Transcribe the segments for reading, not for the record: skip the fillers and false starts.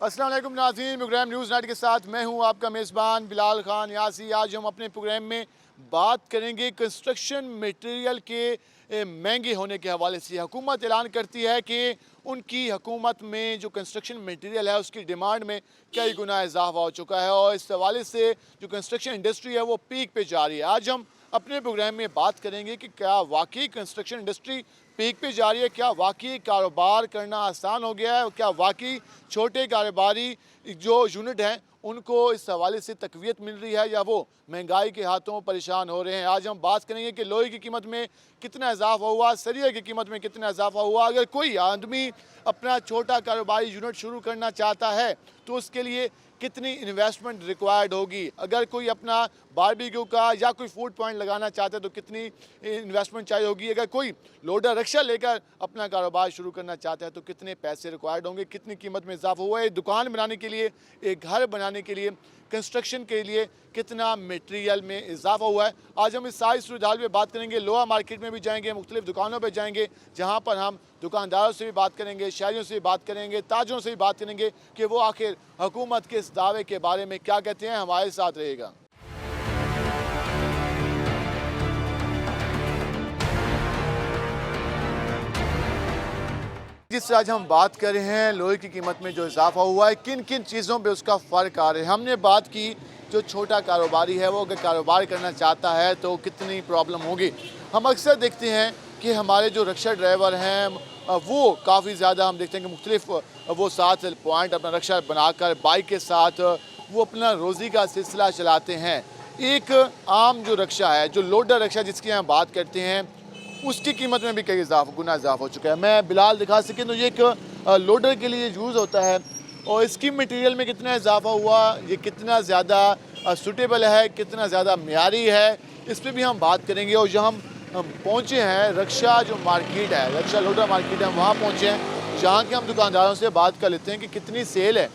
अस्सलाम वालेकुम नाज़रीन, प्रोग्राम न्यूज़ नाइट के साथ मैं हूं आपका मेज़बान बिलाल खान यासी। आज हम अपने प्रोग्राम में बात करेंगे कंस्ट्रक्शन मटेरियल के महंगे होने के हवाले से। हुकूमत ऐलान करती है कि उनकी हुकूमत में जो कंस्ट्रक्शन मटेरियल है उसकी डिमांड में कई गुना इजाफा हो चुका है और इस हवाले से जो कंस्ट्रक्शन इंडस्ट्री है वो पीक पे जा रही है। आज हम अपने प्रोग्राम में बात करेंगे कि क्या वाकई कंस्ट्रक्शन इंडस्ट्री पीक पे जा रही है, क्या वाकई कारोबार करना आसान हो गया है, क्या वाकई छोटे कारोबारी जो यूनिट हैं उनको इस हवाले से तकवीत मिल रही है या वो महंगाई के हाथों परेशान हो रहे हैं। आज हम बात करेंगे कि लोहे की कीमत में कितना इजाफा हुआ, सरिया की कीमत में कितना इजाफा हुआ। अगर कोई आदमी अपना छोटा कारोबारी यूनिट शुरू करना चाहता है तो उसके लिए कितनी इन्वेस्टमेंट रिक्वायर्ड होगी। अगर कोई अपना बारबेक्यू का या कोई फूड पॉइंट लगाना चाहता है तो कितनी इन्वेस्टमेंट चाहिए होगी। अगर कोई लोडर रिक्शा लेकर अपना कारोबार शुरू करना चाहता है तो कितने पैसे रिक्वायर्ड होंगे, कितनी कीमत में इजाफा हुआ है। दुकान बनाने के लिए, एक घर बनाने के लिए, कंस्ट्रक्शन के लिए कितना मटेरियल में इजाफा हुआ है। आज हम इस सारी सूरत हाल में बात करेंगे। लोहा मार्केट में भी जाएंगे, मुख्तलिफ दुकानों पर जाएंगे जहाँ पर हम दुकानदारों से भी बात करेंगे, शहरियों से भी बात करेंगे, ताजरों से भी बात करेंगे कि वो आखिर हुकूमत के इस दावे के बारे में क्या कहते हैं। हमारे साथ रहेगा। जिससे आज हम बात कर रहे हैं लोहे की कीमत में जो इजाफा हुआ है, किन किन चीज़ों पे उसका फ़र्क आ रहा है। हमने बात की जो छोटा कारोबारी है वो अगर कारोबार करना चाहता है तो कितनी प्रॉब्लम होगी। हम अक्सर देखते हैं कि हमारे जो रिक्शा ड्राइवर हैं वो काफ़ी ज़्यादा हम देखते हैं कि मुख्तलिफ वो साथ पॉइंट अपना रिक्शा बनाकर बाइक के साथ वो अपना रोज़ी का सिलसिला चलाते हैं। एक आम जो रिक्शा है, जो लोडर रिक्शा जिसकी हम बात करते हैं, उसकी कीमत में भी कई गुना इजाफा हो चुका है। मैं बिलाल दिखा सकें तो ये एक लोडर के लिए यूज़ होता है और इसकी मटेरियल में कितना इजाफा हुआ, ये कितना ज़्यादा सूटेबल है, कितना ज़्यादा मियारी है, इस पर भी हम बात करेंगे। और जो हम पहुँचे हैं रिक्शा जो मार्केट है, रिक्शा लोडर मार्केट है, वहाँ पहुँचे हैं जहाँ के हम दुकानदारों से बात कर लेते हैं कि कितनी सेल है,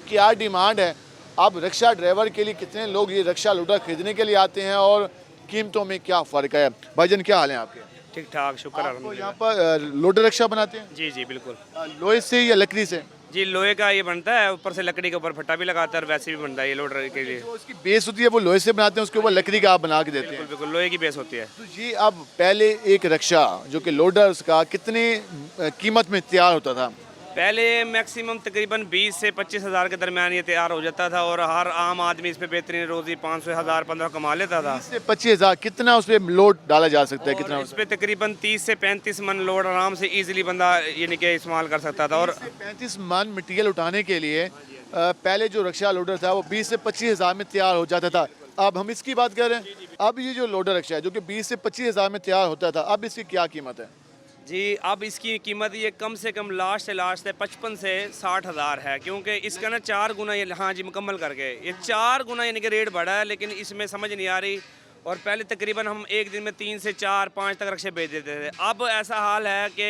क्या डिमांड है। अब रिक्शा ड्राइवर के लिए कितने लोग ये रिक्शा लोडर ख़रीदने के लिए आते हैं और कीमतों में क्या फ़र्क है। भाईजान क्या हाल है आपके? ठीक ठाक, शुक्र आपको अल्हम्दुलिल्लाह। यहाँ पर लोडर रिक्शा बनाते हैं? जी जी बिल्कुल। लोहे से या लकड़ी से? जी लोहे का ये बनता है, ऊपर से लकड़ी के ऊपर फट्टा भी लगाता है और वैसे भी बनता है ये लोडर के लिए। जो उसकी बेस होती है वो लोहे से बनाते हैं, उसके ऊपर लकड़ी का आप बना के देते बिल्कुल हैं। बिल्कुल लोहे की बेस होती है। तो जी अब पहले एक रिक्शा जो कि लोडर उसका कितने कीमत में तैयार होता था? पहले मैक्सिमम तकरीबन 20 से 25 हज़ार के दरमियान ये तैयार हो जाता था और हर आम आदमी इस पे बेहतरीन रोज़ी 500 हज़ार 15 कमा लेता था। 20 से 25,000 कितना उस पर लोड डाला जा सकता है? कितना और इस पे तकरीबन 30 से 35 मन लोड आराम से इजीली बंदा यानी कि इस्तेमाल कर सकता था। और 35 मन मटीरियल उठाने के लिए पहले जो रिक्शा लोडर था वो 20 से 25,000 में तैयार हो जाता था। अब हम इसकी बात कर रहे हैं। अब ये जो लोडर रिक्शा है जो कि 20 से 25,000 में तैयार होता था, अब इसकी क्या कीमत है? जी अब इसकी कीमत ये कम से कम लास्ट से 55 से 60 हज़ार है, क्योंकि इसका ना 4 गुना ये, हाँ जी मुकम्मल करके ये 4 गुना यानी कि रेट बढ़ा है। लेकिन इसमें समझ नहीं आ रही। और पहले तकरीबन हम एक दिन में 3 से 4 5 तक रिक्शे भेज देते थे। अब ऐसा हाल है कि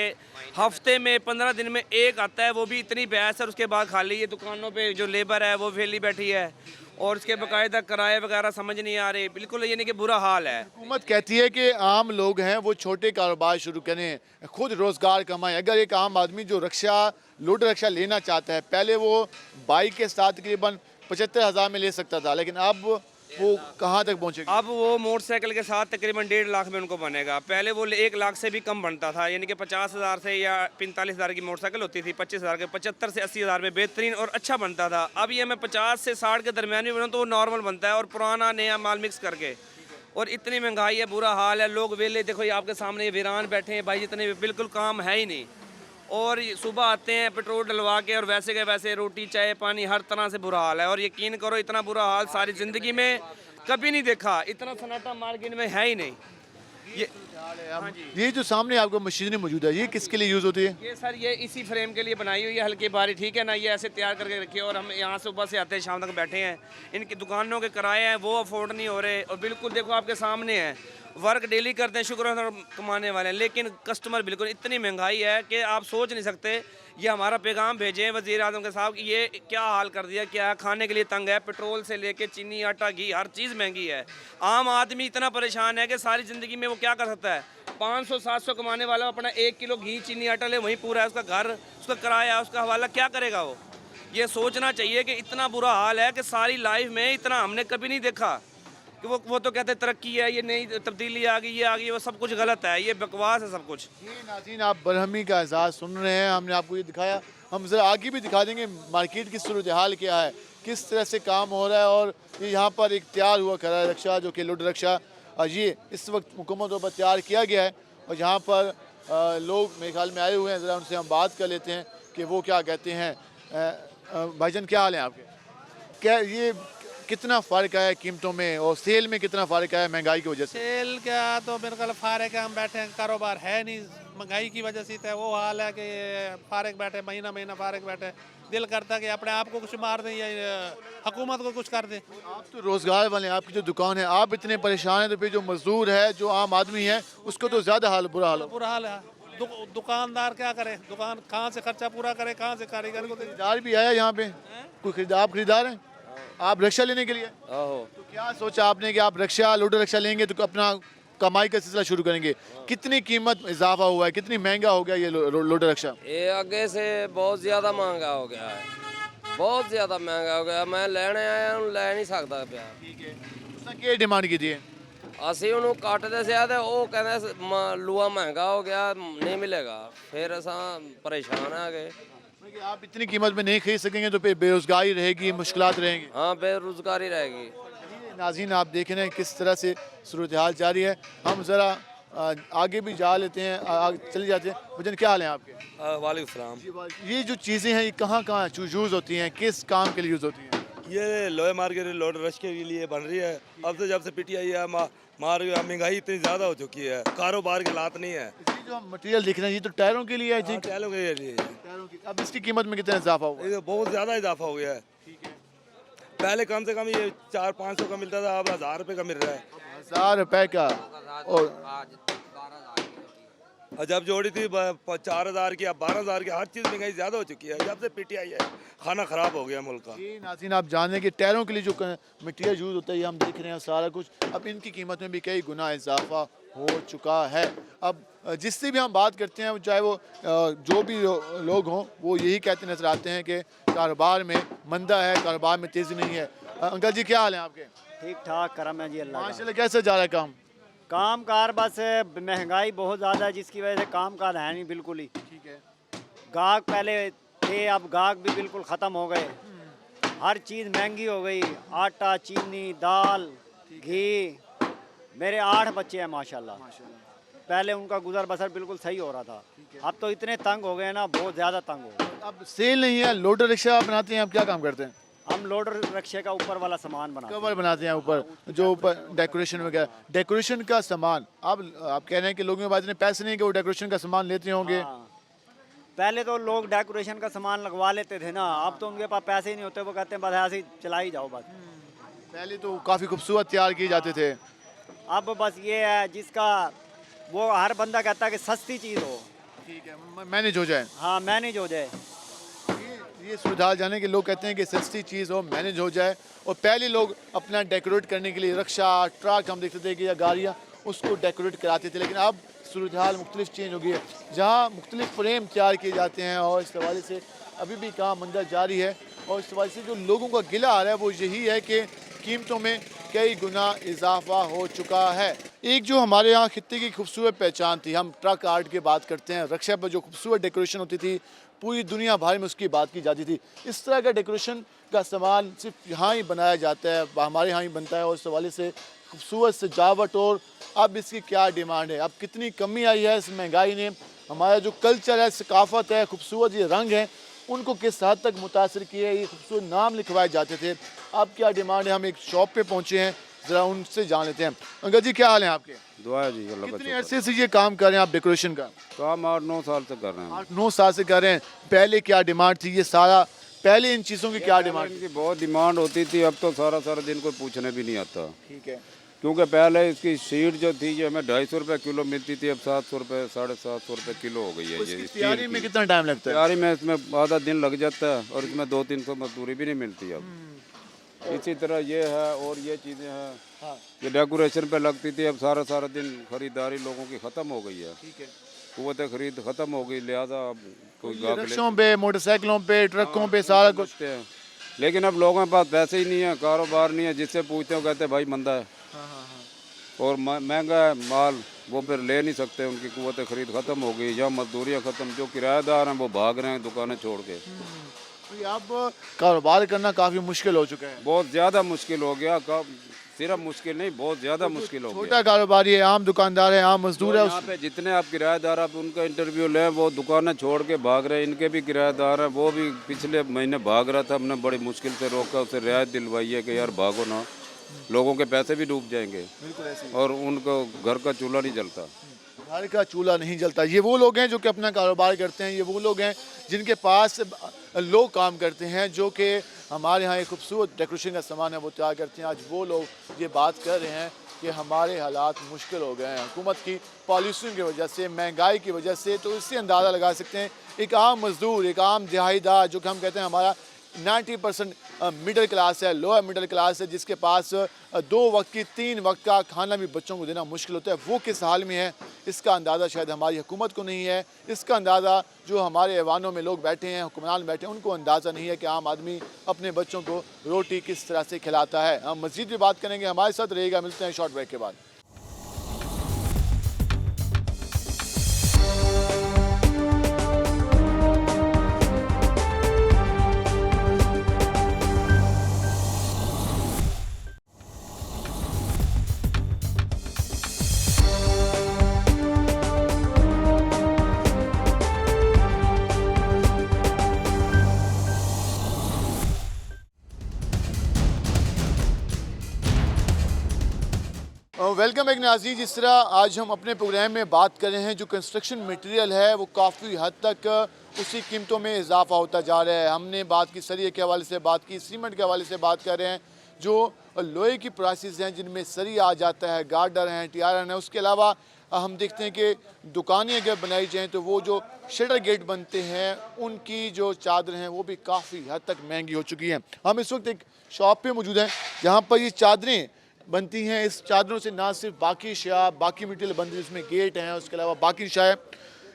हफ्ते में 15 दिन में एक आता है, वो भी इतनी बहस है। उसके बाद खाली ये दुकानों पे जो लेबर है वो वेली बैठी है और उसके बाकायदा किराए वगैरह समझ नहीं आ रही। बिल्कुल यानी कि बुरा हाल है। हुकूमत कहती है कि आम लोग हैं वो छोटे कारोबार शुरू करें, खुद रोज़गार कमाएं। अगर एक आम आदमी जो रिक्शा लोडर रिक्शा लेना चाहता है, पहले वो बाइक के साथ तकरीबन 75,000 में ले सकता था, लेकिन अब वो कहाँ तक पहुँचेगा? अब वो मोटरसाइकिल के साथ तकरीबन 1.5 लाख में उनको बनेगा। पहले वो 1 लाख से भी कम बनता था, यानी कि 50 हज़ार से या 45 हज़ार की मोटरसाइकिल होती थी, 25 हज़ार के 75 से 80 हज़ार में बेहतरीन और अच्छा बनता था। अब ये मैं 50 से 60 के दरमियान भी बनाऊँ तो वो नॉर्मल बनता है और पुराना नया माल मिक्स करके। और इतनी महंगाई है, बुरा हाल है। लोग वेले देखो ये आपके सामने ये वीरान बैठे हैं भाई, जितने बिल्कुल काम है ही नहीं। और सुबह आते हैं पेट्रोल डलवा के और वैसे के वैसे रोटी चाय पानी हर तरह से बुरा हाल है। और यकीन करो इतना बुरा हाल सारी ज़िंदगी में कभी नहीं देखा, इतना सन्नाटा मार्केट में है ही नहीं। ये जो सामने आपको मशीनरी मौजूद है ये किसके लिए यूज़ होती है? ये सर ये इसी फ्रेम के लिए बनाई हुई है, हल्की बारी, ठीक है ना। ये ऐसे तैयार करके रखी है और हम यहाँ सुबह से आते हैं शाम तक बैठे हैं। इनकी दुकानों के किराए हैं वो अफोर्ड नहीं हो रहे। और बिल्कुल देखो आपके सामने है, वर्क डेली करते हैं, शुक्र है कमाने वाले हैं, लेकिन कस्टमर बिल्कुल इतनी महंगाई है कि आप सोच नहीं सकते। ये हमारा पैगाम भेजें वज़ीर आज़म के साहब कि ये क्या हाल कर दिया, क्या है, खाने के लिए तंग है, पेट्रोल से लेके चीनी आटा घी हर चीज़ महंगी है। आम आदमी इतना परेशान है कि सारी ज़िंदगी में वो क्या कर सकता है। 500-700 कमाने वाला अपना 1 किलो घी चीनी आटा ले वहीं पूरा है उसका घर, उसका किराया, उसका हवाला, क्या करेगा वो। ये सोचना चाहिए कि इतना बुरा हाल है कि सारी लाइफ में इतना हमने कभी नहीं देखा कि वो तो कहते तरक्की है, ये नई तब्दीली आ गई, ये आ गई, वो सब कुछ गलत है, ये बकवास है सब कुछ। ये नाज़रीन आप बरहमी का एहसास सुन रहे हैं, हमने आपको ये दिखाया, हम ज़रा आगे भी दिखा देंगे मार्केट की सूरत हाल क्या है, किस तरह से काम हो रहा है। और ये यहाँ पर एक तैयार हुआ खड़ा है रक्षा, जो कि लुड रक्षा, ये इस वक्त मुकम्मल तौर पर तैयार किया गया है। और यहाँ पर लोग मेरे ख्याल में आए हुए हैं, ज़रा उनसे हम बात कर लेते हैं कि वो क्या कहते हैं। भाईजान क्या हाल है आपके? क्या ये कितना फ़र्क आया कीमतों में और सेल में कितना फ़र्क आया महंगाई की वजह से? सेल क्या तो मेरे ख्याल फारे के हम बैठे हैं, कारोबार है नहीं, महंगाई की वजह से तो वो हाल है कि फारग बैठे, महीना महीना फारग बैठे, दिल करता कि अपने आप को कुछ मार दें या हुकूमत को कुछ कर दें। आप तो रोज़गार वाले हैं, आपकी जो दुकान है, आप इतने परेशान हैं, तो फिर जो मजदूर है, जो आम आदमी है, उसको तो ज़्यादा बुरा हाल हो। बुरा हाल है। दुकानदार क्या करे, दुकान कहाँ से खर्चा पूरा करे, कहाँ से कारीगर को दे। खरीदार भी आया यहाँ पे? कोई खरीदार? आप खरीदार हैं? आप रक्षा लेने के लिए? तो क्या सोचा आपने कि आप रक्षा, लोडर रक्षा लेंगे तो अपना कमाई का सिलसिला शुरू करेंगे? कितनी कीमत इजाफा हुआ है, कितनी महंगा हो गया ये लोडर रक्षा? ये आगे से बहुत ज़्यादा महंगा हो गया है, बहुत ज़्यादा महंगा हो गया। मैं लेने आया हूँ, ले नहीं सकता पिया। ठीक है, उसने क्या डिमांड की थी? ਅਸੀਂ ਉਹਨੂੰ ਕੱਟਦੇ ਸਿਆ ਤੇ ਉਹ ਕਹਿੰਦੇ ਲੂਆ महंगा हो गया, नहीं मिलेगा। फिर असा परेशान आ गए। आप इतनी कीमत में नहीं खरीद सकेंगे तो फिर बेरोजगारी रहेगी, मुश्किलात रहेंगी। हाँ, बेरोजगारी रहेगी। नाज़रीन आप देख रहे हैं किस तरह से सूरत हाल जारी है। हम ज़रा आगे भी जा लेते हैं, चले जाते हैं। भजन क्या हाल है आपके? वालेकुम सलाम। ये जो चीज़ें हैं, ये कहाँ कहाँ यूज़ होती हैं, किस काम के लिए यूज़ होती हैं? ये लोहे मार्केट लोड रश के लिए बन रही है। अब तो जब से पीटीआई है महंगाई इतनी ज़्यादा हो चुकी है, कारोबार के हालात नहीं है। ये जो हम मटेरियल दिख रहे हैं, ये तो टायरों के लिए है जी? टायरों के लिए टायरों की। अब इसकी कीमत में कितना इजाफा हुआ? ये बहुत ज़्यादा इजाफा हो गया है। पहले कम से कम ये 400-500 का मिलता था, अब 1000 रुपये का मिल रहा है। 1000 रुपए का। और जब जोड़ी थी 4000 की, अब 12000 की, हर चीज़ महंगाई ज़्यादा हो चुकी है। जब से पीटीआई है, खाना ख़राब हो गया मुल्क का। ये नाज़रीन आप जान रहे हैं कि टायरों के लिए जो मटेरियल यूज़ होता है, ये हम देख रहे हैं सारा कुछ, अब इनकी कीमत में भी कई गुना इजाफा हो चुका है। अब जिससे भी हम बात करते हैं, चाहे वो जो भी लोग हों, वो यही कहते नजर आते हैं कि कारोबार में मंदा है, कारोबार में तेज़ी नहीं है। अंकल जी क्या हाल है आपके? ठीक ठाक करम है जी अल्लाह का। माशाल्लाह कैसे जा रहा है काम? काम कार बस महंगाई बहुत ज़्यादा है, जिसकी वजह से काम कार है नहीं बिल्कुल ही। ठीक है। गाहक पहले थे, अब गाहक भी बिल्कुल ख़त्म हो गए। हर चीज़ महंगी हो गई, आटा, चीनी, दाल, घी। मेरे 8 बच्चे हैं माशाल्लाह। पहले उनका गुजर बसर बिल्कुल सही हो रहा था, अब तो इतने तंग हो गए ना, बहुत ज़्यादा तंग हो गए। अब सेल नहीं है, लोडर रिक्शा आप बनाते हैं, आप क्या काम करते हैं? हम लोडर रक्षे का ऊपर वाला सामान बनाते हैं। कवर बनाते हैं ऊपर, जो ऊपर डेकोरेशन वगैरह, डेकोरेशन का सामान। आप कह रहे हैं कि लोगों के पास इतने पैसे नहीं कि वो डेकोरेशन का सामान लेते होंगे। हाँ। पहले तो लोग डेकोरेशन का सामान लगवा लेते थे ना, अब तो उनके पास पैसे ही नहीं होते, वो कहते हैं बस ऐसे ही चला ही जाओ बस। पहले तो काफ़ी खूबसूरत तैयार किए जाते थे। अब बस ये है, जिसका वो हर बंदा कहता है कि सस्ती चीज़ हो। ठीक है, मैनेज हो जाए। हाँ, मैनेज हो जाए। ये सुधार जाने के लोग कहते हैं कि सस्ती चीज़ हो, मैनेज हो जाए। और पहले लोग अपना डेकोरेट करने के लिए रक्षा, ट्रक हम देखते थे कि या गाड़ियाँ, उसको डेकोरेट कराते थे। लेकिन अब सूरत हाल मुख्तलिफ चेंज हो गई है, जहाँ मुख्तलिफ फ्रेम तैयार किए जाते हैं। और इस हवाले से अभी भी काम मंदा जारी है। और इस हवाले से जो लोगों का गिला आ रहा है वो यही है कि कीमतों में कई गुना इजाफा हो चुका है। एक जो हमारे यहाँ खित्ते की खूबसूरत पहचान थी, हम ट्रक आर्ट की बात करते हैं, रक्षा पर जो खूबसूरत डेकोरेशन होती थी, पूरी दुनिया भर में उसकी बात की जाती थी। इस तरह का डेकोरेशन का सामान सिर्फ यहाँ ही बनाया जाता है, हमारे यहाँ ही बनता है। और इस हवाले से खूबसूरत सजावट, और अब इसकी क्या डिमांड है, अब कितनी कमी आई है इस महंगाई ने, हमारा जो कल्चर है, सकाफत है, खूबसूरत ये रंग है, उनको किस हद तक मुतासर किया है। ये खूबसूरत नाम लिखवाए जाते थे, अब क्या डिमांड है। हम एक शॉप पे पहुँचे हैं, ज़रा उनसे जान लेते हैं। अंकल जी क्या हाल है आपके? दुआ है जी, अल्लाह का कितने शुक्र। अरसे से ये काम कर रहे हैं आप डेकोरेशन का? काम 8-9 साल से कर रहे हैं। 8-9 साल से कर रहे हैं। पहले क्या डिमांड थी, ये सारा पहले इन चीज़ों की क्या डिमांड? इनकी बहुत डिमांड होती थी, अब तो सारा दिन कोई पूछने भी नहीं आता। ठीक है। क्योंकि पहले इसकी शीट जो थी ये हमें 250 रुपये किलो मिलती थी, अब 700 रुपये 750 रुपये किलो हो गई है। इसकी ये तैयारी में कितना टाइम लगता है? तैयारी में इसमें आधा दिन लग जाता है, और इसमें 200-300 मजदूरी भी नहीं मिलती अब। इसी तरह ये है, और ये चीज़ें हैं, ये डेकोरेशन पे लगती थी, अब सारा दिन खरीदारी लोगों की ख़त्म हो गई है। ठीक है। कुव्वत खरीद ख़त्म हो गई, लिहाजा अब कोई गाहक ले रिक्शों पे, मोटरसाइकिलों पे, ट्रकों पे सारा कुछ। सकते हैं, लेकिन अब लोगों के पास पैसे ही नहीं है, कारोबार नहीं है, जिससे पूछते हो कहते हैं भाई मंदा है और महंगा है माल, वो फिर ले नहीं सकते, उनकी कुव्वत खरीद ख़त्म हो गई, या मजदूरियाँ ख़त्म, जो किराएदार हैं वो भाग रहे हैं दुकानें छोड़ के। तो अब कारोबार करना काफ़ी मुश्किल हो चुका है। बहुत ज़्यादा मुश्किल हो गया, सिर्फ मुश्किल नहीं, बहुत ज़्यादा मुश्किल हो गया। छोटा कारोबारी है, आम दुकानदार है, आम मजदूर है, यहाँ पे जितने आप किराएदार आप उनका इंटरव्यू लें, वो दुकानें छोड़ के भाग रहे हैं, इनके भी किराएदार हैं, वो भी पिछले महीने भाग रहा था, हमने बड़ी मुश्किल से रोका, उसे रियायत दिलवाई है कि यार भागो ना, लोगों के पैसे भी डूब जाएंगे और उनको घर का चूल्हा नहीं जलता। घर का चूल्हा नहीं जलता। ये वो लोग हैं जो कि अपना कारोबार करते हैं, ये वो लोग हैं जिनके पास लोग काम करते हैं, जो कि हमारे यहाँ एक खूबसूरत डेकोरेशन का सामान है वो तैयार करते हैं। आज वो लोग ये बात कर रहे हैं कि हमारे हालात मुश्किल हो गए हैं हुकूमत की पॉलिसियों की वजह से, महंगाई की वजह से। तो इससे अंदाज़ा लगा सकते हैं एक आम मजदूर, एक आम दिहाड़ीदार, जो कि हम कहते हैं हमारा 90% मिडिल क्लास है, लोअर मिडिल क्लास है, जिसके पास 2 वक्त की 3 वक्त का खाना भी बच्चों को देना मुश्किल होता है, वो किस हाल में है, इसका अंदाज़ा शायद हमारी हुकूमत को नहीं है। इसका अंदाज़ा जो हमारे ऐवानों में लोग बैठे हैं, हुक्मरान बैठे हैं, उनको अंदाज़ा नहीं है कि आम आदमी अपने बच्चों को रोटी किस तरह से खिलाता है। हम मज़ीद भी बात करेंगे, हमारे साथ रहेगा। मिलते हैं शॉर्ट ब्रेक के बाद। वेलकम एक नाज़रीन। जिस तरह आज हम अपने प्रोग्राम में बात कर रहे हैं, जो कंस्ट्रक्शन मटेरियल है वो काफ़ी हद तक उसकी कीमतों में इजाफा होता जा रहा है। हमने बात की सरिये के हवाले से, बात की सीमेंट के हवाले से, बात कर रहे हैं जो लोहे की प्राइसेस हैं जिनमें सरिया आ जाता है, गार्डर हैं, टीआरएन है। उसके अलावा हम देखते हैं कि दुकानें अगर बनाई जाएँ तो वो जो शटर गेट बनते हैं उनकी जो चादर हैं वो भी काफ़ी हद तक महंगी हो चुकी हैं। हम इस वक्त एक शॉप पे मौजूद हैं जहाँ पर ये चादरें बनती हैं। इस चादरों से ना सिर्फ बाकी अशिया, बाकी मटीरियल बनती है, जिसमें गेट हैं, उसके अलावा बाकी अशिया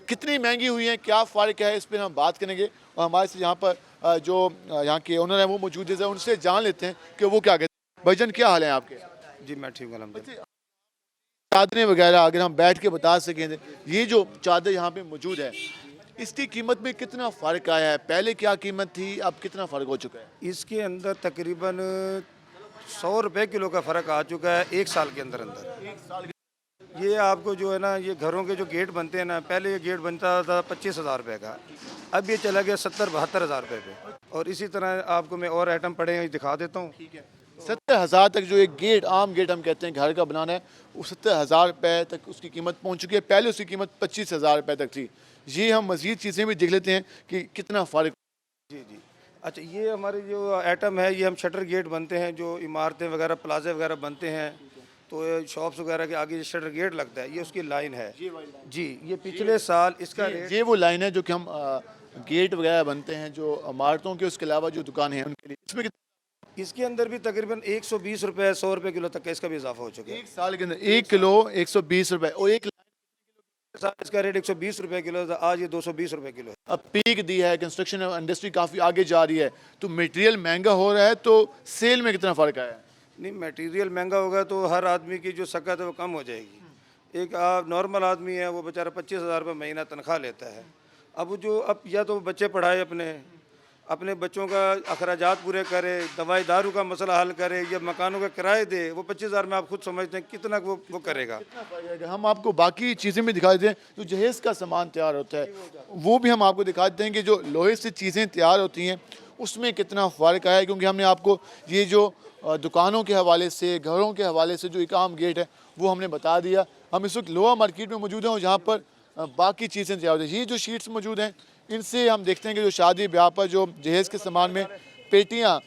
कितनी महंगी हुई हैं, क्या फ़र्क है, इस पर हम बात करेंगे। और हमारे से यहाँ पर जो यहाँ के ओनर हैं वो मौजूद है, उनसे जान लेते हैं कि वो क्या कहते हैं। भाईजान क्या हाल है आपके? जी मैं ठीक हूँ। चादरें वगैरह अगर हम बैठ के बता सकें, ये जो चादर यहाँ पे मौजूद है इसकी कीमत में कितना फ़र्क आया है? पहले क्या कीमत थी, अब कितना फ़र्क हो चुका है? इसके अंदर तकरीबन 100 रुपये किलो का फ़र्क आ चुका है 1 साल के अंदर अंदर। 1 साल ये आपको जो है ना, ये घरों के जो गेट बनते हैं ना, पहले ये गेट बनता था 25,000 रुपये का, अब ये चला गया 70-72 हज़ार रुपये पे। और इसी तरह आपको मैं और आइटम पड़े हैं दिखा देता हूँ। 70,000 तक जो एक गेट, आम गेट हम कहते हैं घर का बनाना है, वो 70,000 रुपये तक उसकी कीमत पहुंच चुकी है। पहले उसकी कीमत 25,000 रुपये तक थी। ये हम मज़ीद चीज़ें भी देख लेते हैं कि कितना फ़र्क। जी जी। अच्छा, ये हमारे जो आइटम है, ये हम शटर गेट बनते हैं, जो इमारतें वगैरह प्लाजे वगैरह बनते हैं, तो शॉप्स वगैरह के आगे शटर गेट लगता है, ये उसकी लाइन है। जी, ये पिछले साल इसका रेट, ये वो लाइन है जो कि हम गेट वगैरह बनते हैं जो इमारतों के, उसके अलावा जो दुकानें हैं उनके लिए। इसमें इसके अंदर भी तकरीबन 120 रुपये 100 रुपये किलो तक का इसका भी इजाफा हो चुका है। 1 साल के अंदर 1 किलो 120 रुपये, और एक इसका रेट 120 रुपये किलो था, आज ये 220 रुपये किलो है। अब पीक दी है, कंस्ट्रक्शन इंडस्ट्री काफ़ी आगे जा रही है, तो मटेरियल महंगा हो रहा है, तो सेल में कितना फ़र्क आया है? नहीं, मटेरियल महंगा होगा तो हर आदमी की जो सकत है वो कम हो जाएगी। एक आप नॉर्मल आदमी है, वो बेचारा 25,000 रुपये महीना तनख्वाह लेता है। अब या तो बच्चे पढ़ाए, अपने बच्चों का अखराजात पूरे करे, दवाई दारू का मसला हल करे, या मकानों का किराए दे, वो 25,000 में आप खुद समझते हैं कितना वो करेगा। हम आपको बाकी चीज़ें भी दिखा देते हैं, जो जहेज़ का सामान तैयार होता है वो भी हम आपको दिखा देते हैं कि जो लोहे से चीज़ें तैयार होती हैं उसमें कितना फ़र्क आया है। क्योंकि हमने आपको ये जो दुकानों के हवाले से, घरों के हवाले से जो एक आम गेट है वो हमने बता दिया। हम इस वक्त लोअर मार्केट में मौजूद हैं और जहाँ पर बाकी चीज़ें तैयार होती हैं। ये जो शीट्स मौजूद हैं इनसे हम देखते हैं कि जो शादी ब्याह पर जो जहेज़ के सामान में पेटियाँ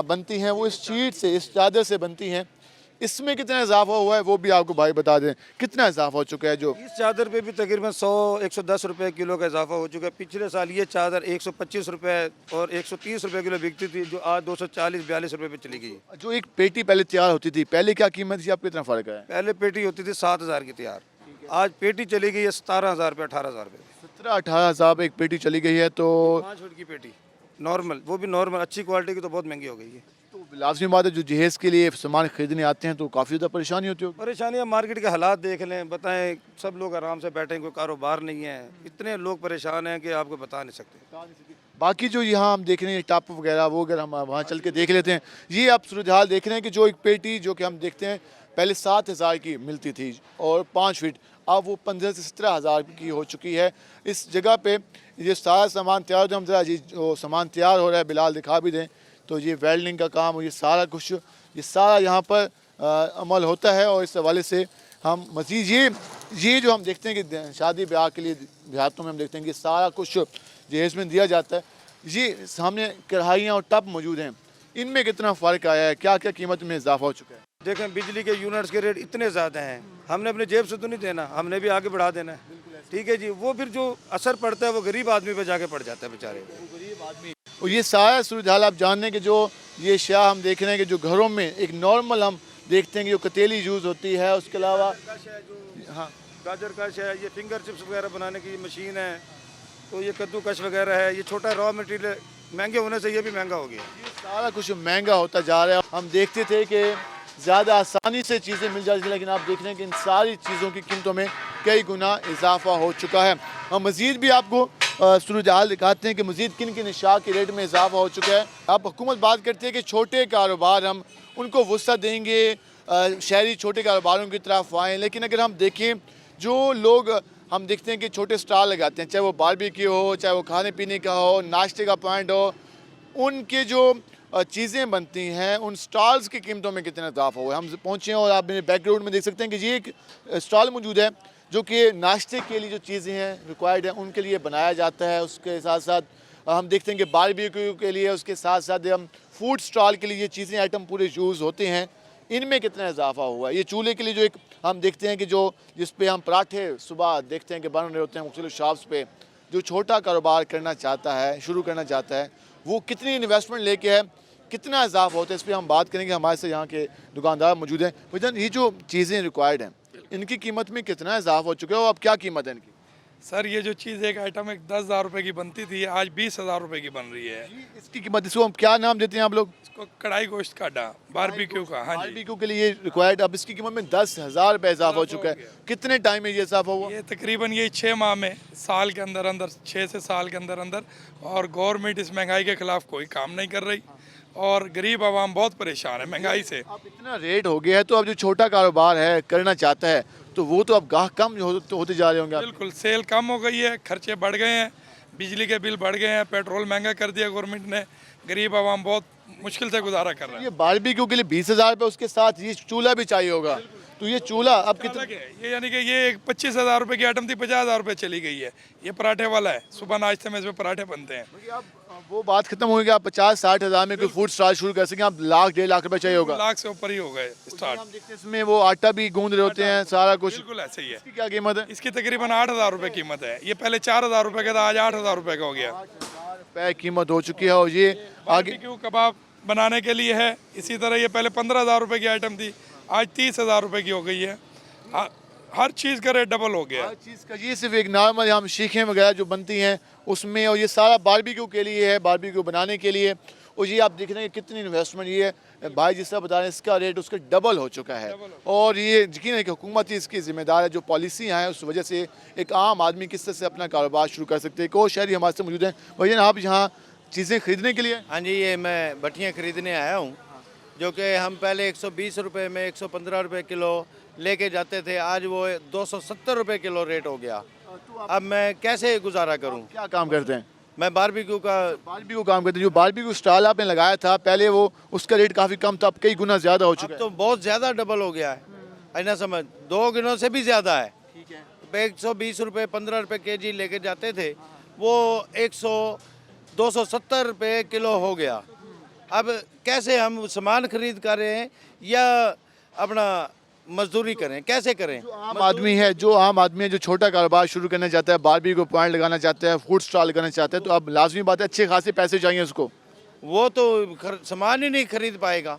बनती हैं वो इस शीट से, इस चादर से बनती हैं। इसमें कितना इजाफा हुआ है वो भी आपको भाई बता दें, कितना इजाफा हो चुका है? जो इस चादर पे भी तकरीबन 100-110 रुपये किलो का इजाफा हो चुका है। पिछले साल ये चादर 125 रुपये और 130 रुपये किलो बिकती थी, जो आज 240-42 रुपये पे चली गई। जो एक पेटी पहले तैयार होती थी, पहले क्या कीमत थी, अब कितना फ़र्क है? पहले पेटी होती थी 7,000 की तैयार, आज पेटी चली गई है 17,000 रुपये 18,000 रुपये। 17-18 हज़ार एक पेटी चली गई है, तो 5 फुट की पेटी नॉर्मल, वो भी नॉर्मल अच्छी क्वालिटी की तो बहुत महंगी हो गई है। तो लाजमी बात है जो जहेज़ के लिए सामान खरीदने आते हैं तो काफ़ी ज़्यादा परेशानी होती होगी। परेशानियाँ मार्केट के हालात देख लें, बताएं, सब लोग आराम से बैठे हैं, कोई कारोबार नहीं है, इतने लोग परेशान हैं कि आपको बता नहीं सकते। बाकी जो यहाँ हम देख रहे हैं टॉप वगैरह, वो अगर हम वहाँ चल के देख लेते हैं, ये आप सूरत हाल देख रहे हैं कि जो एक पेटी जो कि हम देखते हैं पहले 7,000 की मिलती थी और 5 फीट, अब वो 15 से 17,000 की हो चुकी है। इस जगह पे ये सारा सामान तैयार होता है, हम जरा जी जो सामान तैयार हो रहा है बिलाल दिखा भी दें, तो ये वेल्डिंग का काम, ये सारा कुछ, ये सारा यहाँ पर अमल होता है। और इस हवाले से हम मज़ीद ये जो हम देखते हैं कि शादी ब्याह के लिए देहातों में हम देखते हैं कि सारा कुछ जहेज़ में दिया जाता है। ये सामने कढ़ाइयाँ और टब मौजूद हैं, इनमें कितना फ़र्क आया है, क्या क्या कीमत में इजाफा हो चुका है? देखें बिजली के यूनिट्स के रेट इतने ज़्यादा हैं, हमने अपने जेब से तो नहीं देना, हमने भी आगे बढ़ा देना है, ठीक है जी। वो फिर जो असर पड़ता है वो गरीब आदमी पे जाके पड़ जाता है बेचारे। और ये सारा सूरत हाल आप जान लें कि जो ये शाह हम देख रहे हैं कि जो घरों में एक नॉर्मल हम देखते हैं कि जो कतीली यूज़ होती है, उसके अलावा हाँ गाजर कश है, ये फिंगर चिप्स वगैरह बनाने की मशीन है, तो ये कद्दू कश वगैरह है, ये छोटा रॉ मटेरियल महंगे होने से ये भी महंगा हो गया। ये सारा कुछ महंगा होता जा रहा है। हम देखते थे कि ज़्यादा आसानी से चीज़ें मिल जाती थी, लेकिन आप देख रहे हैं कि इन सारी चीज़ों की कीमतों में कई गुना इजाफा हो चुका है। हम मज़ीद भी आपको सूरत हाल दिखाते हैं कि मज़ीद किन किन अशिया के रेट में इजाफा हो चुका है। अब हुकूमत बात करती है कि छोटे कारोबार हम उनको वुसअत देंगे, शहरी छोटे कारोबारों की तरफ आएँ, लेकिन अगर हम देखें जो लोग हम देखते हैं कि छोटे स्टॉल लगाते हैं, चाहे वो बारबेक्यू हो, चाहे वो खाने पीने का हो, नाश्ते का पॉइंट हो, उनके जो चीज़ें बनती हैं उन स्टॉल्स की कीमतों में कितना इजाफा हुआ है। हम पहुँचे हैं और आप मेरे बैकग्राउंड में देख सकते हैं कि ये एक स्टॉल मौजूद है जो कि नाश्ते के लिए जो चीज़ें हैं रिक्वायर्ड हैं उनके लिए बनाया जाता है। उसके साथ साथ हम देखते हैं कि बारबेक्यू के लिए, उसके साथ साथ हम फूड स्टॉल के लिए ये चीज़ें आइटम पूरे यूज़ होते हैं, इनमें कितना इजाफा हुआ है। ये चूल्हे के लिए जो एक हम देखते हैं कि जो जिस पे हम पराठे सुबह देखते हैं कि बन रहे होते हैं मुख्तलिफ शॉप्स पे, जो छोटा कारोबार करना चाहता है, शुरू करना चाहता है, वो कितनी इन्वेस्टमेंट लेके है, कितना इजाफा होता है, इस पर हम बात करेंगे। हमारे से यहाँ के दुकानदार मौजूद हैं। भाईजान, ये जो चीज़ें रिक्वायर्ड हैं इनकी कीमत में कितना इजाफा हो चुका है और अब क्या कीमत है इनकी? सर ये जो चीज़ एक आइटम एक 10,000 रुपये की बनती थी, आज 20,000 रुपये की बन रही है। इसकी कीमत, इसको हम क्या नाम देते हैं आप लोग? इसको कढ़ाई गोश्त का अड्डा, बारबेक्यू का। हाँ जी, बारबेक्यू के लिए रिक्वायर्ड, अब इसकी कीमत में 10,000 रुपये इजाफा हो चुका है। कितने टाइम में ये इजाफा हुआ? ये तकरीबन ये 6 माह में, साल के अंदर अंदर, 6 से साल के अंदर अंदर। और गवर्नमेंट इस महंगाई के खिलाफ कोई काम नहीं कर रही और गरीब आवाम बहुत परेशान है महंगाई से। अब इतना रेट हो गया है तो अब जो छोटा कारोबार है करना चाहता है तो वो तो अब गाह कम होते जा रहे होंगे। बिल्कुल, सेल कम हो गई है, खर्चे बढ़ गए हैं, बिजली के बिल बढ़ गए हैं, पेट्रोल महंगा कर दिया गवर्नमेंट ने, गरीब आवाम बहुत मुश्किल से गुजारा कर रहा है। ये बारबेक्यू के लिए 20,000 रुपये, उसके साथ ये चूल्हा भी चाहिए होगा, तो ये चूल्हा अब कितना? अलग है ये, यानी कि ये एक 25,000 रुपये की आइटम थी, 50,000 रुपये चली गई है। ये पराठे वाला है, सुबह नाश्ते में इसमें पराठे बनते हैं। अब वो बात खत्म होगी, आप 50-60 हज़ार में कोई फूड स्टॉल शुरू कर सकें, आप लाख 1.5 लाख रुपए चाहिए होगा। लाख से ऊपर ही हो गए स्टार्ट। हम देखते हैं इसमें वो आटा भी गूंद रहे होते हैं, सारा कुछ। बिल्कुल ऐसे ही है। इसकी क्या कीमत है? इसकी तकरीबन 8,000 रुपये कीमत है। ये पहले 4,000 रुपये का था, आज 8,000 रुपये का हो गया। 8,000 रुपये कीमत हो चुकी है। और ये आगे बारबेक्यू कबाब बनाने के लिए है, इसी तरह ये पहले 15,000 रुपये की आइटम थी, आज 30,000 रुपये की हो गई है। हर चीज़ का रेट डबल हो गया। हर चीज़ का, ये सिर्फ एक नॉर्मल हम शीखें वगैरह जो बनती हैं उसमें, और ये सारा बारबेक्यू के लिए है, बारबेक्यू बनाने के लिए। और ये आप देख रहे हैं कितनी इन्वेस्टमेंट, ये भाई जिस तरह बता रहे हैं इसका रेट उसका डबल हो चुका है। और ये यकीन है कि हुकूमत ही इसकी जिम्मेदार है, जो पॉलिसियाँ हैं उस वजह से एक आम आदमी किस तरह से अपना कारोबार शुरू कर सकते हैं। एक और शहरी हमारे से मौजूद हैं। भैया आप यहाँ चीज़ें खरीदने के लिए? हाँ जी, ये मैं भट्टियाँ खरीदने आया हूँ, जो कि हम पहले 120 रुपये में 115 रुपये किलो लेके जाते थे, आज वो 270 रुपये किलो रेट हो गया। अब मैं कैसे गुजारा करूँ? क्या काम करते हैं? मैं बारबेक्यू काम करते हैं। जो बारबेक्यू स्टॉल आपने लगाया था पहले, वो उसका रेट काफ़ी कम था, अब कई गुना ज़्यादा हो चुका है। तो बहुत ज़्यादा डबल हो गया है ना, समझ 2 गुनों से भी ज़्यादा है। 120 रुपये 15 रुपये केजी लेके जाते थे, वो 270 रुपये किलो हो गया। अब कैसे हम सामान खरीद कर रहे हैं या अपना मजदूरी करें, कैसे करें? जो आम आदमी है जो छोटा कारोबार शुरू करना चाहता है, बारबेक्यू पॉइंट लगाना चाहता है, फूड स्टॉल लगाना चाहता है, तो अब लाजमी बात है अच्छे खासे पैसे चाहिए उसको। वो तो सामान ही नहीं खरीद पाएगा।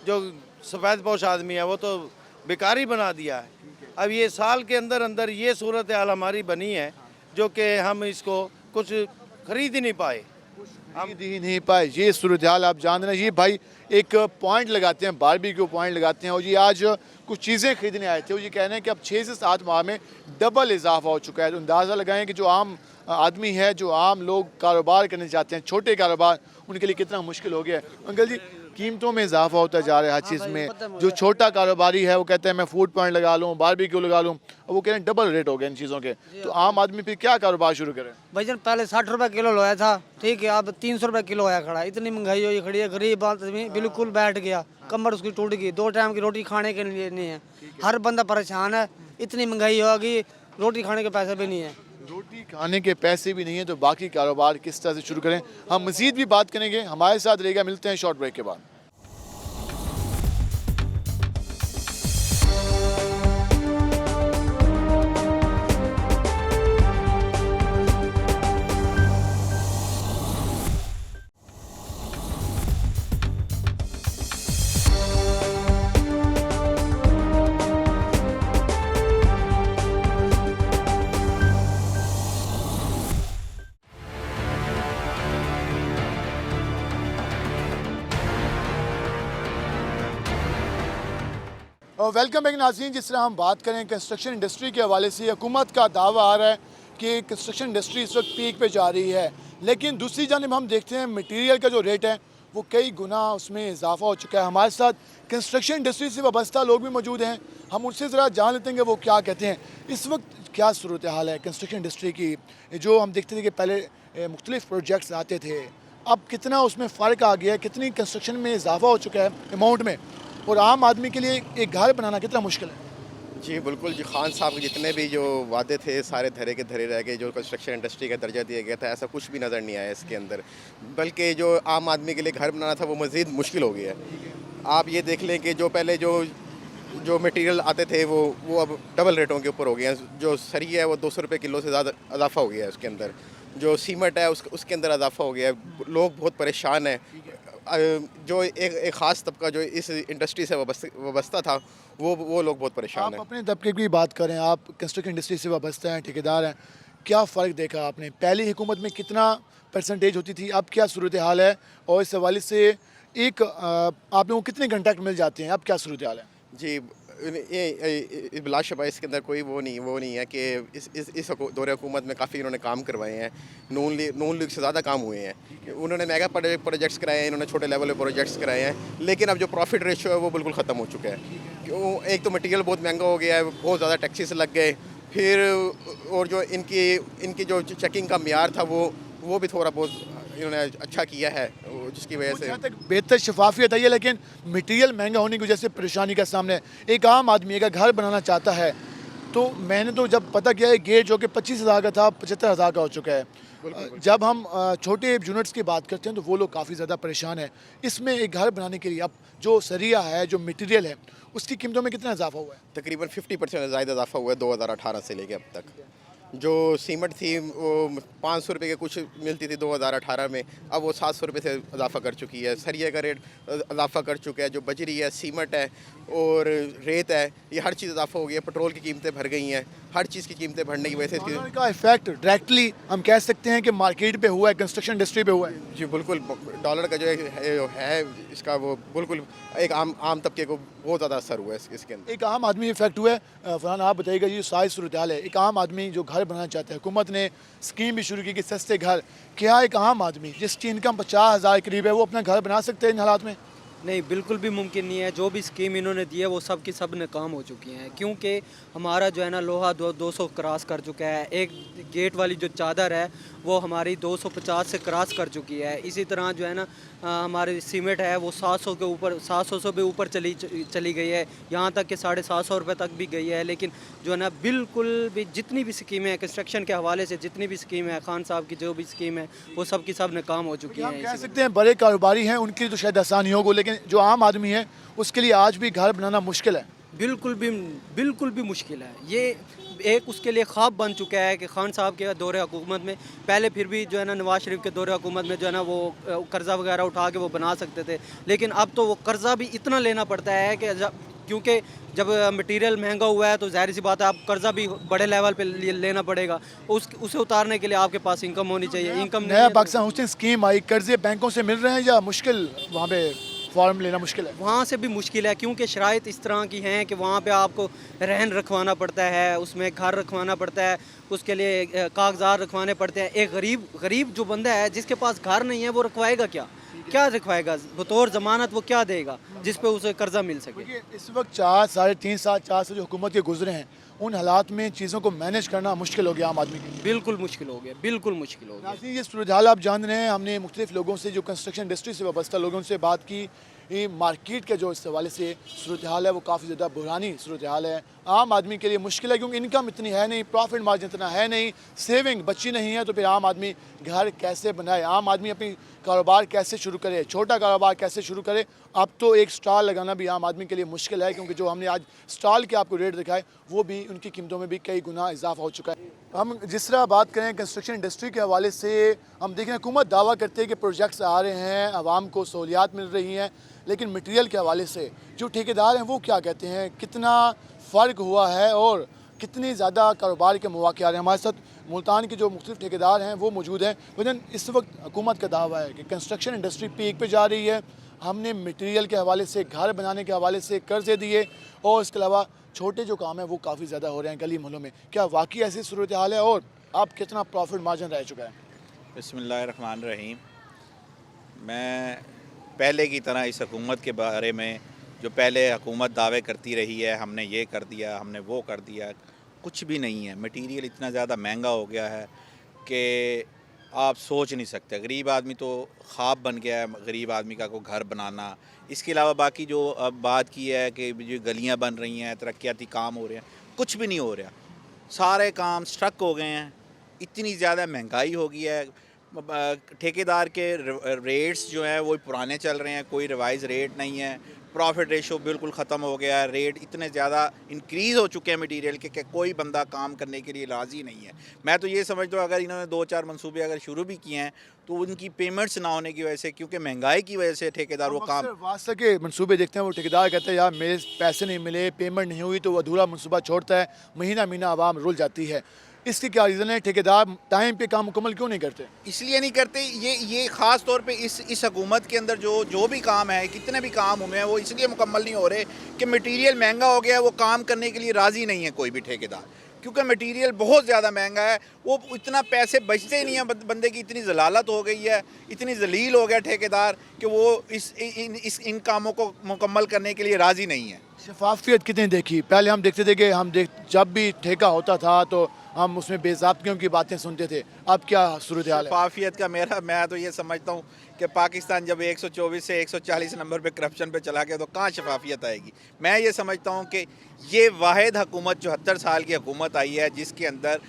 जो सफ़ेद पोश आदमी है वो तो बेकारी बना दिया है। अब ये साल के अंदर अंदर ये सूरत हाल हमारी बनी है, जो कि हम इसको कुछ खरीद ही नहीं पाए। खरीद ही नहीं पाए, ये सूरत हाल आप जान रहे हैं। ये भाई एक पॉइंट लगाते हैं, बारबेक्यू पॉइंट लगाते हैं, और ये आज कुछ चीज़ें खरीदने आए थे और ये कह रहे हैं कि अब 6 से 7 माह में डबल इजाफा हो चुका है। तो अंदाज़ा लगाएं कि जो आम आदमी है, जो आम लोग कारोबार करने चाहते हैं, छोटे कारोबार, उनके लिए कितना मुश्किल हो गया है। अंकल जी, कीमतों में इजाफा होता जा रहा है हर चीज़ में। जो छोटा कारोबारी है वो कहते हैं मैं फूड पॉइंट लगा लूँ, बारबेक्यू लगा लूँ, और वो कह रहे हैं डबल रेट हो गए इन चीज़ों के। तो आम आदमी फिर क्या कारोबार शुरू करें? भाईजान पहले 60 रुपए किलो लोया था, ठीक है, अब 300 रुपए किलो आया खड़ा। इतनी महंगाई हुई खड़ी है, गरीब आदमी बिल्कुल बैठ गया, कमर उसकी टूट गई, 2 टाइम की रोटी खाने के लिए नहीं है। हर बंदा परेशान है, इतनी महंगाई होगी, रोटी खाने के पैसे भी नहीं है। रोटी खाने के पैसे भी नहीं है तो बाकी कारोबार किस तरह से शुरू करें? हम मज़ीद भी बात करेंगे, हमारे साथ रहेगा। मिलते हैं शॉर्ट ब्रेक के बाद। और वेलकम बैक नाज़रीन। जिस तरह हम बात करें कंस्ट्रक्शन इंडस्ट्री के हवाले से, हुकूमत का दावा आ रहा है कि कंस्ट्रक्शन इंडस्ट्री इस वक्त पीक पे जा रही है, लेकिन दूसरी जानिब हम देखते हैं मटेरियल का जो रेट है वो कई गुना उसमें इजाफा हो चुका है। हमारे साथ कंस्ट्रक्शन इंडस्ट्री से वाबस्ता लोग भी मौजूद हैं, हम उनसे ज़रा जान लेते हैं कि वो क्या कहते हैं। इस वक्त क्या सूरत हाल है कंस्ट्रक्शन इंडस्ट्री की? जो हम देखते थे कि पहले मुख्तलिफ प्रोजेक्ट्स आते थे, अब कितना उसमें फ़र्क आ गया है, कितनी कंस्ट्रक्शन में इजाफा हो चुका है अमाउंट में, और आम आदमी के लिए एक घर बनाना कितना मुश्किल है? जी बिल्कुल जी, खान साहब के जितने भी जो वादे थे सारे धरे के धरे रह गए। जो कंस्ट्रक्शन इंडस्ट्री का दर्जा दिया गया था, ऐसा कुछ भी नज़र नहीं आया इसके अंदर, बल्कि जो आम आदमी के लिए घर बनाना था वो मज़ीद मुश्किल हो गया है। आप ये देख लें कि जो पहले जो मटेरियल आते थे वो अब डबल रेटों के ऊपर हो गए हैं। जो सरिया है वो 200 रुपये किलो से ज़्यादा इजाफा हो गया है उसके अंदर। जो सीमेंट है उसके अंदर इजाफा हो गया है। लोग बहुत परेशान हैं। जो एक ख़ास तबका जो इस इंडस्ट्री से वाबस्ता था वो लोग बहुत परेशान आप हैं। अपने तबके की बात करें, आप कंस्ट्रक्शन इंडस्ट्री से वाबस्ता हैं, ठेकेदार हैं, क्या फ़र्क देखा आपने? पहली हुकूमत में कितना परसेंटेज होती थी, अब क्या सूरत हाल है? और इस हवाले से एक आप लोगों को कितने कॉन्ट्रैक्ट मिल जाते हैं, अब क्या सूरत हाल है? जी ये बिलाशुबा इसके अंदर कोई वो नहीं है कि इस दौरे हुकूमत में काफ़ी इन्होंने काम करवाए हैं। नून लीग से ज़्यादा काम हुए हैं। उन्होंने मेगा प्रोजेक्ट्स कराए हैं, इन्होंने छोटे लेवल पे प्रोजेक्ट्स कराए हैं, लेकिन अब जो प्रॉफिट रेशियो है वो बिल्कुल ख़त्म हो चुका है। क्यों? एक तो मटेरियल बहुत महंगा हो गया है, बहुत ज़्यादा टैक्सेस लग गए, फिर और जो इनकी जो चेकिंग का मियार था वो भी थोड़ा बहुत इन्होंने अच्छा किया है, जिसकी वजह से जहाँ तक बेहतर शफाफियत है, लेकिन मटेरियल महंगा होने की वजह से परेशानी का सामने है। एक आम आदमी अगर घर बनाना चाहता है तो मैंने तो जब पता किया है गेट जो कि 25,000 का था 75,000 का हो चुका है। जब हम छोटे यूनिट्स की बात करते हैं तो वो लोग काफ़ी ज़्यादा परेशान है। इसमें एक घर बनाने के लिए अब जो सरिया है, जो मटेरियल है, उसकी कीमतों में कितना इजाफा हुआ है? तकरीबन 50% ज़्यादा इजाफा हुआ है 2018 से लेके अब तक। जो सीमेंट थी वो 500 रुपये के कुछ मिलती थी 2018 में, अब वो 700 रुपये से इजाफा कर चुकी है। सरिया का रेट इजाफा कर चुका है। जो बजरी है, सीमेंट है और रेत है, ये हर चीज़ इजाफा हो गई है। पेट्रोल की कीमतें बढ़ गई हैं। हर चीज़ की कीमतें बढ़ने की वजह से डॉलर का इफेक्ट डायरेक्टली हम कह सकते हैं कि मार्केट पे हुआ है, कंस्ट्रक्शन इंडस्ट्री पे हुआ है। जी बिल्कुल, डॉलर का जो है इसका वो बिल्कुल एक आम तबके को बहुत ज़्यादा असर हुआ है इसके अंदर। एक आम आदमी इफेक्ट हुआ है। फरहान आप बताइएगा, ये सारी सूरत हाल है, एक आम आदमी जो घर बनाना चाहता है, हुकूमत ने स्कीम भी शुरू की कि सस्ते घर, क्या एक आम आदमी जिसकी इनकम 50,000 करीब है वो अपना घर बना सकते हैं इन हालात में? नहीं, बिल्कुल भी मुमकिन नहीं है। जो भी स्कीम इन्होंने दी है वो सब की सब नाकाम हो चुकी हैं, क्योंकि हमारा जो है ना लोहा 200 क्रॉस कर चुका है। एक गेट वाली जो चादर है वो हमारी 250 से क्रॉस कर चुकी है। इसी तरह जो है ना हमारी सीमेंट है वो 700 के ऊपर 700 से भी ऊपर चली गई है, यहाँ तक कि 750 रुपये तक भी गई है। लेकिन जो है ना बिल्कुल भी जितनी भी स्कीमें हैं कंस्ट्रक्शन के हवाले से, जितनी भी स्कीम है, खान साहब की जो भी स्कीम है वो सब की सब नाकाम हो चुकी हम हैं। कह सकते हैं बड़े कारोबारी हैं उनके लिए तो शायद आसानी होगी, लेकिन जो आम आदमी है उसके लिए आज भी घर बनाना मुश्किल है। बिल्कुल भी मुश्किल है। ये एक उसके लिए ख्वाब बन चुका है कि खान साहब के दौरे हुकूमत में पहले फिर भी जो है ना नवाज शरीफ के दौरे हुकूमत में जो है ना वो कर्ज़ा वगैरह उठा के वो बना सकते थे, लेकिन अब तो वो कर्ज़ा भी इतना लेना पड़ता है कि क्योंकि जब मटेरियल महंगा हुआ है तो जाहिर सी बात है आप कर्जा भी बड़े लेवल पे लेना पड़ेगा, उसे उतारने के लिए आपके पास इनकम होनी चाहिए। इनकम नया पाकिस्तान हाउसिंग स्कीम आई, कर्जे बैंकों से मिल रहे हैं या मुश्किल, वहाँ पे फॉर्म लेना मुश्किल है? वहाँ से भी मुश्किल है क्योंकि शराइत इस तरह की हैं कि वहाँ पे आपको रहन रखवाना पड़ता है, उसमें घर रखवाना पड़ता है, उसके लिए कागजात रखवाने पड़ते हैं। एक गरीब जो बंदा है जिसके पास घर नहीं है वो रखवाएगा क्या रखवाएगा? बतौर ज़मानत वो क्या देगा जिस पे उसे कर्जा मिल सके? इस वक्त 4-3.5 साल 4 साल जो हुकूमत के गुजरे हैं, उन हालात में चीज़ों को मैनेज करना मुश्किल हो गया आम आदमी के लिए। बिल्कुल मुश्किल हो गया, बिल्कुल मुश्किल हो गया। नाज़रीन, ये सूरत हाल आप जान रहे हैं। हमने मुख्तलिफ लोगों से, जो कंस्ट्रक्शन इंडस्ट्री से वाबस्ता लोगों से बात की। ये मार्केट का जो इस हवाले से सूरत हाल है वो काफ़ी ज़्यादा बुरानी सूरत हाल है। आम आदमी के लिए मुश्किल है क्योंकि इनकम इतनी है नहीं, प्रॉफिट मार्जिन इतना है नहीं, सेविंग बची नहीं है, तो फिर आम आदमी घर कैसे बनाए, आम आदमी अपनी कारोबार कैसे शुरू करे, छोटा कारोबार कैसे शुरू करे। अब तो एक स्टॉल लगाना भी आम आदमी के लिए मुश्किल है क्योंकि जो हमने आज स्टॉल के आपको रेट दिखाए वो भी उनकी कीमतों में भी कई गुना इजाफा हो चुका है। हम जिस तरह बात करें कंस्ट्रक्शन इंडस्ट्री के हवाले से, हम देखें हुकूमत दावा करती है कि प्रोजेक्ट्स आ रहे हैं, आवाम को सहूलियात मिल रही हैं, लेकिन मटेरियल के हवाले से जो ठेकेदार हैं वो क्या कहते हैं, कितना फ़र्क हुआ है और कितनी ज़्यादा कारोबार के मौके आ रहे हैं। हमारे साथ मुल्तान के जो मुख्तलिफ ठेकेदार हैं वो मौजूद हैं। वजन इस वक्त हुकूमत का दावा है कि कंस्ट्रक्शन इंडस्ट्री पीक पे जा रही है, हमने मटेरियल के हवाले से, घर बनाने के हवाले से कर्जे दिए और इसके अलावा छोटे जो काम है वो काफ़ी ज़्यादा हो रहे हैं गली मोहल्लों में। क्या वाकई ऐसी सूरत हाल है और अब कितना प्रॉफिट मार्जिन रह चुका है? बिस्मिल्लाहिर्रहमानिर्रहीम। मैं पहले की तरह इस हुकूमत के बारे में, जो पहले हुकूमत दावे करती रही है, हमने ये कर दिया, हमने वो कर दिया, कुछ भी नहीं है। मटेरियल इतना ज़्यादा महंगा हो गया है कि आप सोच नहीं सकते। गरीब आदमी तो ख्वाब बन गया है, गरीब आदमी का को घर बनाना। इसके अलावा बाकी जो अब बात की है कि जो गलियां बन रही हैं, तरक्याती काम हो रहे हैं, कुछ भी नहीं हो रहा। सारे काम स्ट्रक हो गए हैं। इतनी ज़्यादा महंगाई हो गई है। ठेकेदार के रेट्स जो हैं वो पुराने चल रहे हैं, कोई रिवाइज़ रेट नहीं है। प्रॉफिट रेशो बिल्कुल ख़त्म हो गया है। रेट इतने ज़्यादा इंक्रीज़ हो चुके हैं मटेरियल के कि कोई बंदा काम करने के लिए राज़ी नहीं है। मैं तो ये समझता हूँ अगर इन्होंने 2-4 मंसूबे अगर शुरू भी किए हैं तो उनकी पेमेंट्स ना होने की वजह से, क्योंकि महंगाई की वजह से ठेकेदार वो काम वास्ता के मंसूबे देखते हैं, वो ठेकेदार कहते हैं यार मेरे पैसे नहीं मिले, पेमेंट नहीं हुई, तो वो अधूरा मंसूबा छोड़ता है, महीना आवाम रुल जाती है। इसके क्या रीज़न है? ठेकेदार टाइम पे काम मुकम्मल क्यों नहीं करते? इसलिए नहीं करते, ये ख़ास तौर पे इस हुकूमत के अंदर जो भी काम है, कितने भी काम हुए हैं, वो इसलिए मुकम्मल नहीं हो रहे कि मटेरियल महंगा हो गया है। वो काम करने के लिए राज़ी नहीं है कोई भी ठेकेदार, क्योंकि मटेरियल बहुत ज़्यादा महंगा है। वो इतना पैसे बचते ही नहीं हैं। बंदे की इतनी जलालत हो गई है, इतनी जलील हो गया ठेकेदार कि वो इन कामों को मुकम्मल करने के लिए राज़ी नहीं है। शफाफियत कितनी देखी? पहले हम देखते थे कि जब भी ठेका होता था तो हम उसमें बेज़ाब्तियों की बातें सुनते थे। अब क्या सूरत हाल है? शफाफियत का मैं तो ये समझता हूँ कि पाकिस्तान जब 124 से 140 नंबर पे करप्शन पे चला गया तो कहाँ शफाफियत आएगी। मैं ये समझता हूँ कि ये वाहिद हुकूमत 74 साल की हुकूमत आई है जिसके अंदर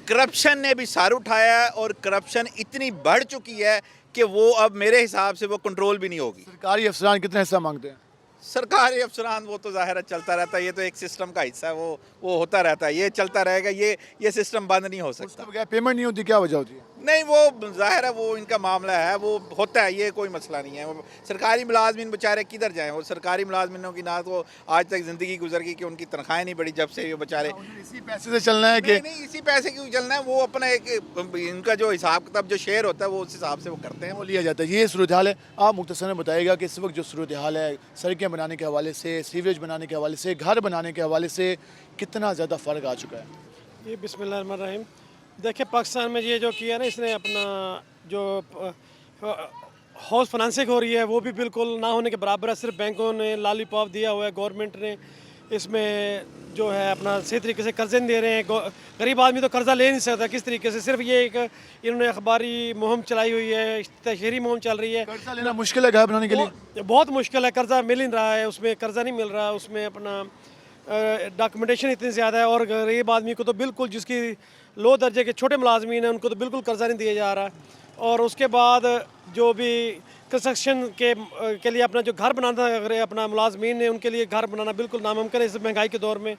करप्शन ने भी सर उठाया है और करप्शन इतनी बढ़ चुकी है कि वो अब मेरे हिसाब से वो कंट्रोल भी नहीं होगी। सरकारी अफसरान कितना हिस्सा मांगते हैं? सरकारी अफसरान वो तो ज़ाहिर है चलता रहता है, ये तो एक सिस्टम का हिस्सा है, वो होता रहता है, ये चलता रहेगा। ये सिस्टम बंद नहीं हो सकता। बगैर पेमेंट नहीं होती, क्या वजह होती है? नहीं, वो ज़ाहिर है वो इनका मामला है, वो होता है, ये कोई मसला नहीं है। वो सरकारी मुलाजमिन बेचारे किधर जाएं? वो सरकारी मुलाजमिनों की ना तो आज तक ज़िंदगी गुजर गई कि उनकी तनख्वाहें नहीं बढ़ी जब से ये बेचारे। इसी पैसे से चलना है कि नहीं, इसी पैसे क्यों चलना है? वो अपना एक इनका जो हिसाब किताब जो शेयर होता है वो उस हिसाब से वो करते हैं, वो लिया जाता है। ये सूरत हाल है। आप मुख्तसर बताइएगा कि इस वक्त जो सूरत हाल है, सड़कें बनाने के हवाले से, सीवरेज बनाने के हवाले से, घर बनाने के हवाले से कितना ज़्यादा फ़र्क आ चुका है? ये बिस्मिल्लाहिर्रहमानिर्रहीम। देखिए पाकिस्तान में ये जो किया ना इसने, अपना जो हाउस फाइनेंसिंग हो रही है वो भी बिल्कुल ना होने के बराबर है। सिर्फ बैंकों ने लॉलीपॉप दिया हुआ है, गवर्नमेंट ने इसमें जो है अपना सही तरीके से कर्जे नहीं दे रहे हैं। गरीब आदमी तो कर्जा ले नहीं सकता किस तरीके से। सिर्फ ये एक इन्होंने अखबारी मुहिम चलाई हुई है, तशहरी मुहिम चल रही है। कर्जा लेना मुश्किल है घर बनाने के लिए? बहुत मुश्किल है, कर्जा मिल नहीं रहा है, उसमें कर्जा नहीं मिल रहा, उसमें अपना डॉक्यूमेंटेशन इतनी ज़्यादा है। और गरीब आदमी को तो बिल्कुल, जिसकी लो दर्जे के छोटे मुलाजमीन हैं उनको तो बिल्कुल कर्जा नहीं दिया जा रहा। और उसके बाद जो भी कंस्ट्रक्शन के लिए अपना जो घर बनाना, अगर अपना मुलाजमीन ने उनके लिए घर बनाना बिल्कुल नामुमकिन है इस महंगाई के दौर में।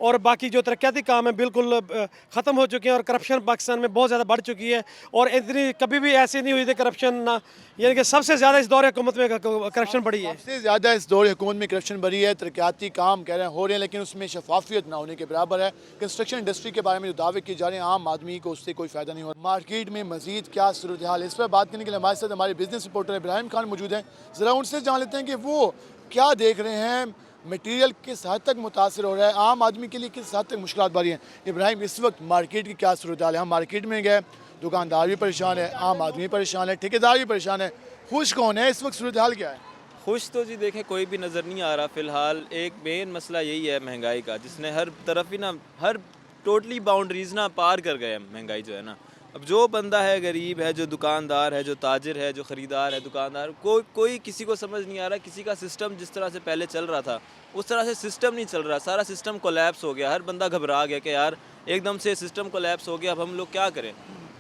और बाकी जो तरक्याती काम है बिल्कुल ख़त्म हो चुके हैं और करप्शन पाकिस्तान में बहुत ज़्यादा बढ़ चुकी है और इतनी कभी भी ऐसी नहीं हुई थी करप्शन ना, यानी कि सबसे ज़्यादा इस दौर हुकूमत में करप्शन बढ़ी है। सबसे ज़्यादा इस दौर हुकूमत में करप्शन बढ़ी है, तरक्याती काम कह रहे हैं हो रहे हैं लेकिन उसमें शफाफियत ना होने के बराबर है। कंस्ट्रक्शन इंडस्ट्री के बारे में जो दावे किए जा रहे हैं आम आदमी को उससे कोई फ़ायदा नहीं हो रहा। मार्केट में मजीद क्या सूरत हाल है, इस पर बात करने के लिए हमारे साथ हमारे बिजनेस रिपोर्टर इब्राहिम खान मौजूद हैं। ज़रा उनसे जान लेते हैं कि वो क्या देख रहे हैं, मटेरियल किस हद तक मुतासर हो रहा है, आम आदमी के लिए किस हद तक मुश्किल बारी हैं। इब्राहिम, इस वक्त मार्केट की क्या सूरत हाल है? हम मार्केट में गए, दुकानदार भी परेशान है, आम आदमी परेशान है, ठेकेदार भी परेशान है, खुश कौन है? इस वक्त सूरत हाल क्या है? खुश तो जी देखें कोई भी नज़र नहीं आ रहा फ़िलहाल। एक मेन मसला यही है महंगाई का, जिसने हर तरफ ही ना हर टोटली बाउंड्रीज़ ना पार कर गए महंगाई जो है ना। अब जो बंदा है गरीब है, जो दुकानदार है, जो ताजिर है, जो ख़रीदार है, दुकानदार, कोई किसी को समझ नहीं आ रहा। किसी का सिस्टम जिस तरह से पहले चल रहा था उस तरह से सिस्टम नहीं चल रहा, सारा सिस्टम कोलैप्स हो गया। हर बंदा घबरा गया कि यार एकदम से सिस्टम कोलैप्स हो गया, अब हम लोग क्या करें।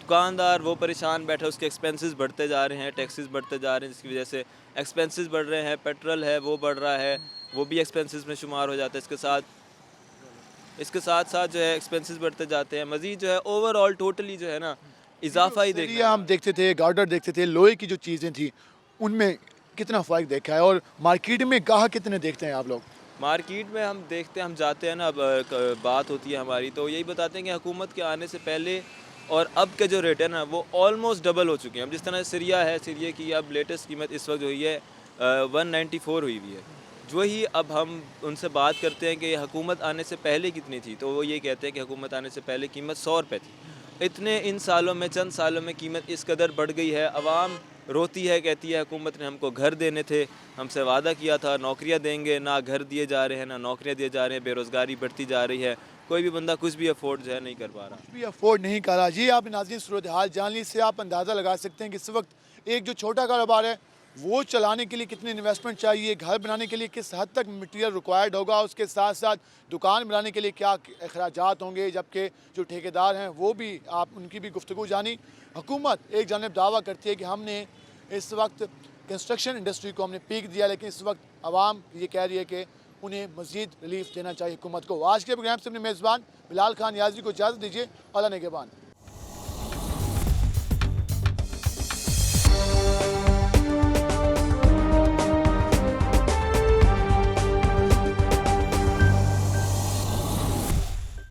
दुकानदार वो परेशान बैठे, उसके एक्सपेंसेस बढ़ते जा रहे हैं, टैक्सेस बढ़ते जा रहे हैं, जिसकी वजह से एक्सपेंसेस बढ़ रहे हैं। पेट्रोल है वो बढ़ रहा है, वो भी एक्सपेंसेस में शुमार हो जाता है। इसके साथ साथ जो है एक्सपेंसेस बढ़ते जाते हैं। मज़ीद जो है ओवरऑल टोटली जो है ना इजाफा ही देखा। हम देखते थे, गार्डर देखते थे, लोहे की जो चीज़ें थी उनमें कितना फ़र्क देखा है और मार्केट में गाह कितने देखते हैं आप लोग? मार्केट में हम देखते हैं, हम जाते हैं ना, अब बात होती है हमारी तो यही बताते हैं कि हुकूमत के आने से पहले और अब के जो रेट है ना वो ऑलमोस्ट डबल हो चुके हैं। अब जिस तरह सिरिया है, सिरिया की अब लेटेस्ट कीमत इस वक्त हुई है 194 हुई हुई है। जो ही अब हम उनसे बात करते हैं कि हुकूमत आने से पहले कितनी थी, तो वो ये कहते हैं कि हुकूमत आने से पहले कीमत 100 रुपये थी। इतने इन सालों में, चंद सालों में कीमत इस कदर बढ़ गई है। आवाम रोती है, कहती है हुकूमत ने हमको घर देने थे, हमसे वादा किया था नौकरियां देंगे, ना घर दिए जा रहे हैं, ना नौकरियां दिए जा रहे हैं, बेरोज़गारी बढ़ती जा रही है, कोई भी बंदा कुछ भी अफोर्ड जो है नहीं कर पा रहा। कुछ भी अफोर्ड नहीं कर रहा। जी, आप नाज़रीन सूरत हाल जान ली से आप अंदाज़ा लगा सकते हैं कि इस वक्त एक जो छोटा कारोबार है वो चलाने के लिए कितनी इन्वेस्टमेंट चाहिए, घर बनाने के लिए किस हद तक मटेरियल रिक्वायर्ड होगा, उसके साथ साथ दुकान बनाने के लिए क्या अखराजात होंगे, जबकि जो ठेकेदार हैं वो भी आप उनकी भी गुफ्तगू जानी। हुकूमत एक जानिब दावा करती है कि हमने इस वक्त कंस्ट्रक्शन इंडस्ट्री को हमने पीक दिया, लेकिन इस वक्त आवाम ये कह रही है कि उन्हें मज़ीद रिलीफ देना चाहिए हुकूमत को। आज के प्रोग्राम से अपने मेज़बान बिलाल खान याज़ी को इजाज़त दीजिए। अल्लाह निगहबान।